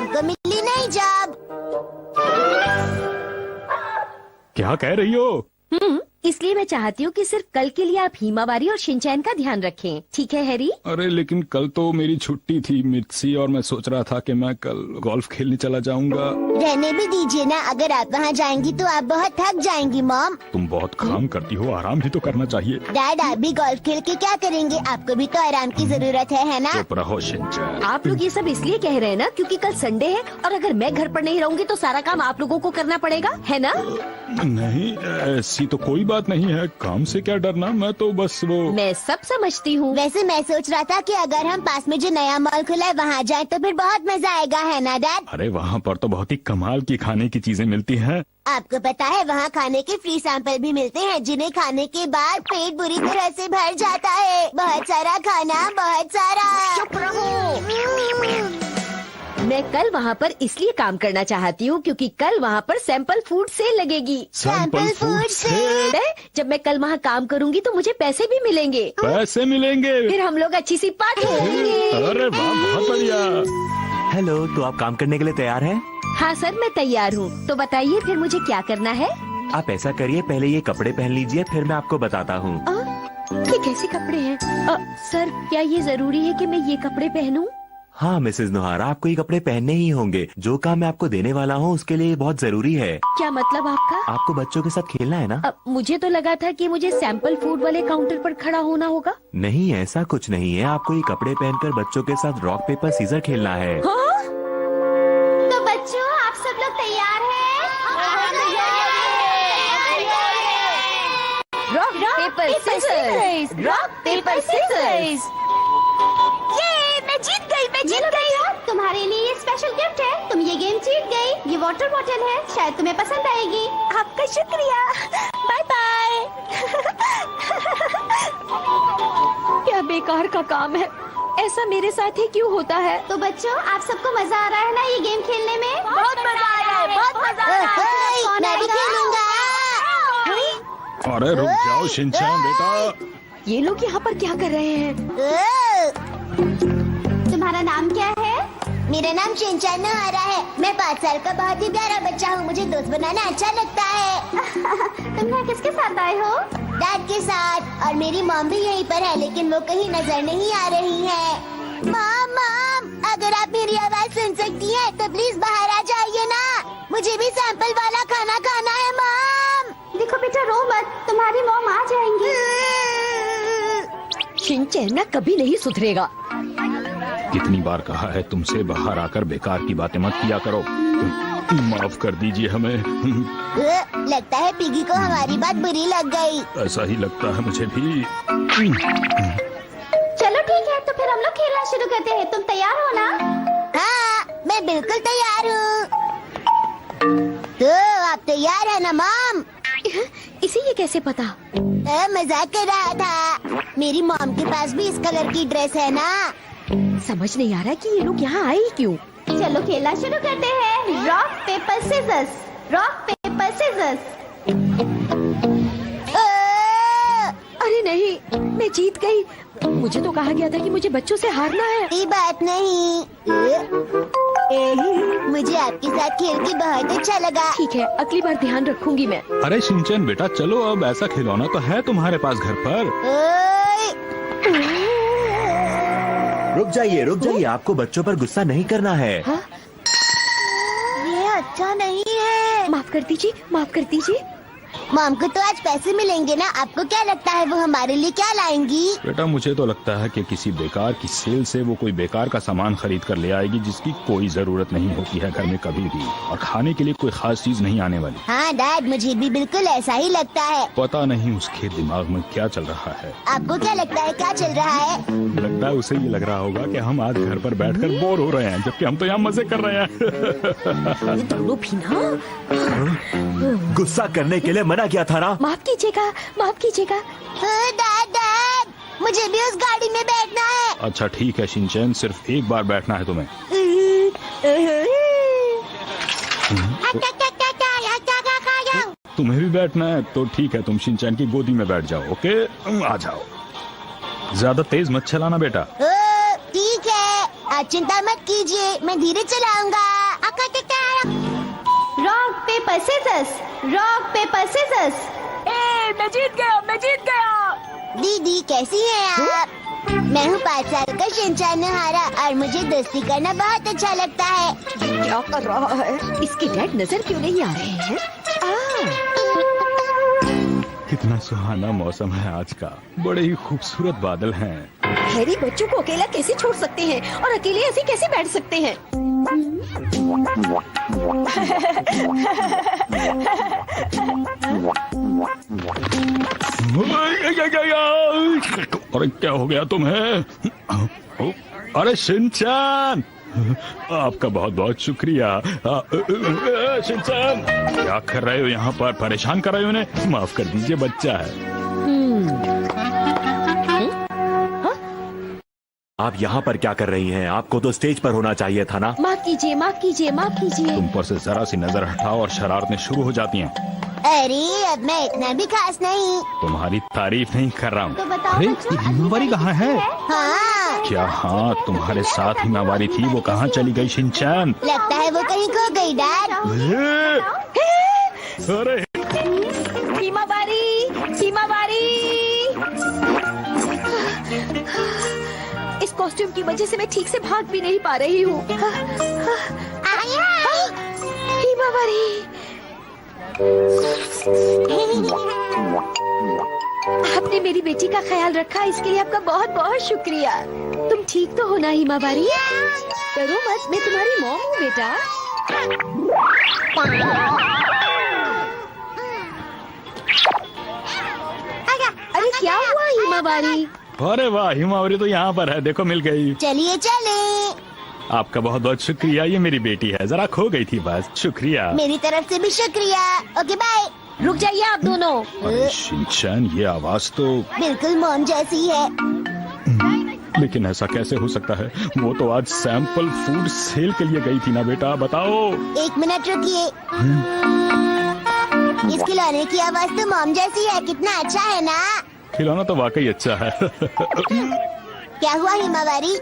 Mom को मिली नहीं job. क्या कह रही हो? इसलिए मैं चाहती हूँ कि सिर्फ कल के लिए आप हिमावारी और शिनचैन का ध्यान रखें, ठीक है हैरी? अरे लेकिन कल तो मेरी छुट्टी थी मिर्ची, और मैं सोच रहा था कि मैं कल गोल्फ खेलने चला जाऊंगा। रहने भी दीजिए ना, अगर आप वहाँ जाएंगी तो आप बहुत थक जाएंगी मॉम। तुम बहुत काम करती हो, आराम भी तो करना चाहिए। डैड आप भी गोल्फ खेल के क्या करेंगे? आपको भी तो आराम की जरूरत है ना? चुप रहो शिनचैन। आप लोग ये सब इसलिए कह रहे हैं ना क्योंकि कल संडे है, और अगर मैं घर पर नहीं रहूंगी तो सारा काम आप लोगों को करना पड़ेगा, है ना? नहीं, ऐसी तो कोई बात नहीं है, काम से क्या डरना, मैं तो बस वो। मैं सब समझती हूँ। वैसे मैं सोच रहा था कि अगर हम पास में जो नया मॉल खुला है वहाँ जाए तो फिर बहुत मजा आएगा, है ना डैड? अरे वहाँ पर तो बहुत ही कमाल की खाने की चीजें मिलती हैं। आपको पता है वहाँ खाने के फ्री सैंपल भी मिलते हैं, जिन्हें खाने के बाद पेट बुरी तरह से भर जाता है। बहुत सारा खाना, बहुत सारा। चुप रहो। मैं कल वहाँ पर इसलिए काम करना चाहती हूँ क्योंकि कल वहाँ पर सैंपल फूड सेल लगेगी। Sample food sale? जब मैं कल वहाँ काम करूँगी तो मुझे पैसे भी मिलेंगे। पैसे मिलेंगे? फिर हम लोग अच्छी सी पार्टी करेंगे। अरे वाह, बहुत बढ़िया। हेलो, तो आप काम करने के लिए तैयार हैं? हाँ सर, मैं तैयार हूँ। तो बताइए फिर मुझे क्या करना है? आप ऐसा करिए, पहले ये कपड़े पहन लीजिए, फिर मैं आपको बताता हूँ। ये कैसे कपड़े हैं? सर क्या ये जरूरी है कि मैं ये कपड़े पहनूं? हाँ मिसेज नोहारा, आपको ये कपड़े पहनने ही होंगे। जो काम मैं आपको देने वाला हूँ उसके लिए ये बहुत जरूरी है। क्या मतलब आपका? आपको बच्चों के साथ खेलना है ना? मुझे तो लगा था कि मुझे सैंपल फूड वाले काउंटर पर खड़ा होना होगा। नहीं, ऐसा कुछ नहीं है। आपको ये कपड़े पहनकर बच्चों के साथ रॉक पेपर सीजर खेलना है। हाँ? तो बच्चों आप सब लोग तैयार हैं? Rock paper scissors, rock paper scissors. ये मैं जीत गई। तुम्हारे लिए ये स्पेशल गिफ्ट है, तुम ये गेम जीत गई। ये वाटर बॉटल है, शायद तुम्हें पसंद आएगी। आपका शुक्रिया, बाय बाय। क्या बेकार का काम है, ऐसा मेरे साथ ही क्यों होता है? तो बच्चों आप सबको मजा आ रहा है ना ये गेम खेलने में? बहुत मजा आ रहा है, बहुत मजा आ रहा है। मैं भी खेलूंगा। अरे रुक जाओ शिनचैन बेटा। ये लोग यहाँ पर क्या कर रहे हैं? तुम्हारा नाम क्या है? मेरा नाम शिनचैन नोहारा है। मैं 5 साल का बहुत ही प्यारा बच्चा हूँ। मुझे दोस्त बनाना अच्छा लगता है। तुम यहाँ किसके साथ आए हो? डैड के साथ, और मेरी मॉम भी यहीं पर है, लेकिन वो कहीं नजर नहीं आ रही है। मॉम, अगर आप मेरी आवाज सुन सकती हैं तो प्लीज बाहर आ जाइए ना। मुझे भी सैंपल वाला खाना खाना है मॉम। देखो बेटा, रो मत, तुम्हारी मॉम आ जाएंगी। शिनचैन ना कभी नहीं सुधरेगा। कितनी बार कहा है तुमसे, बाहर आकर बेकार की बातें मत किया करो। माफ कर दीजिए हमें। लगता है पिगी को हमारी बात बुरी लग गई। ऐसा ही लगता है मुझे भी। चलो ठीक है, तो फिर हम लोग खेलना शुरू करते हैं। तुम तैयार हो ना? हाँ, मैं बिल्कुल तैयार हूँ। तो आप तैयार है ना मॉम? इसे ये कैसे पता? मजाक कर रहा था। मेरी मॉम के पास भी इस कलर की ड्रेस है ना। समझ नहीं आ रहा कि ये लोग यहाँ आए ही क्यों। चलो खेलना शुरू करते हैं। Rock paper scissors, rock paper scissors. अरे नहीं, मैं जीत गई। मुझे तो कहा गया था कि मुझे बच्चों से हारना है। ये बात नहीं। मुझे आपके साथ खेल के बहुत अच्छा लगा। ठीक है, अगली बार ध्यान रखूंगी मैं। अरे शिनचैन बेटा चलो, अब ऐसा खिलौना तो है तुम्हारे पास घर पर। रुक जाइए, आपको बच्चों पर गुस्सा नहीं करना है। हाँ? ये अच्छा नहीं है। माफ कर दीजिए। मॉम को तो आज पैसे मिलेंगे ना। आपको क्या लगता है वो हमारे लिए क्या लाएंगी? बेटा मुझे तो लगता है कि किसी बेकार की सेल से वो कोई बेकार का सामान खरीद कर ले आएगी जिसकी कोई जरूरत नहीं होती है घर में कभी भी, और खाने के लिए कोई खास चीज नहीं आने वाली। हाँ डैड, मुझे भी बिल्कुल ऐसा ही लगता है। पता नहीं उसके दिमाग में क्या चल रहा है। आपको क्या लगता है क्या चल रहा है? लगता है उसे ये लग रहा होगा कि हम आज घर पर बैठकर बोर हो रहे हैं, जबकि हम तो यहाँ मजे कर रहे हैं। ये दोनों भी ना। गुस्सा करने के लिए मना किया था ना। माफ कीजिएगा। डैड, मुझे भी उस गाड़ी में बैठना है। अच्छा ठीक है शिनचैन, सिर्फ एक बार बैठना है तुम्हें। तुम्हें भी बैठना है तो ठीक है, तुम शिनचैन की गोदी में बैठ जाओ। ओके, आ जाओ। ज्यादा तेज मत चलाना बेटा। ठीक है, चिंता मत कीजिए, मैं धीरे चलाऊंगा। Rock paper scissors, rock paper scissors. मैं जीत गया। दीदी कैसी हैं आप? मैं हूँ 5 साल का शिनचैन नोहारा और मुझे दोस्ती करना बहुत अच्छा लगता है। क्या कर रहा है? इसके डैड नजर क्यों नहीं आ रहे हैं? कितना सुहाना मौसम है आज का, बड़े ही खूबसूरत बादल हैं। हैरी बच्चों को अकेला कैसे छोड़ सकते हैं और अकेले ऐसे कैसे बैठ सकते हैं? अरे क्या हो गया तुम्हें? अरे शिनचैन, आपका बहुत बहुत शुक्रिया। शिनचैन, क्या कर रहे हो यहाँ पर? परेशान कर रहे हो उन्हें? माफ कर दीजिए, बच्चा है। आप यहाँ पर क्या कर रही हैं? आपको तो स्टेज पर होना चाहिए था ना। माफ कीजिए, माफ कीजिए, माफ कीजिए। तुम पर से जरा सी नजर हटाओ और शरारतें शुरू हो जाती हैं। अरे अब मैं इतना भी खास नहीं। तुम्हारी तारीफ नहीं कर रहा हूँ। तो बताओ अरे बच्चों, हिमावारी कहाँ है? हाँ, क्या हाँ, तुम्हारे साथ हिमावारी थी, वो कहाँ चली गई शिनचैन? लगता है वो कहीं खो गई डैड। अरे हिमावारी। इस कॉस्ट्यूम की वजह से मैं ठीक से भाग भी नहीं पा रही हूँ। हिमावारी, आपने मेरी बेटी का ख्याल रखा, इसके लिए आपका बहुत बहुत शुक्रिया। तुम ठीक तो हो ना हिमावारी? डरो मत, मैं तुम्हारी मॉम हूँ बेटा। अरे क्या हुआ हिमावारी? अरे वाह, हिमावरी तो यहाँ पर है, देखो मिल गई। चलिए चले। आपका बहुत बहुत शुक्रिया, ये मेरी बेटी है, जरा खो गई थी बस। शुक्रिया। मेरी तरफ से भी शुक्रिया। Okay bye. रुक जाइए आप दोनों। अरे शिनचैन, ये आवाज तो बिल्कुल मॉम जैसी है। लेकिन ऐसा कैसे हो सकता है? वो तो आज सैंपल फूड सेल के लिए गई थी ना बेटा, बताओ। 1 मिनट रुकिए। इस खिलौने की आवाज तो मॉम जैसी है, कितना अच्छा है ना? खिलौना तो वाकई अच्छा है। क्या हुआ हिमावारी?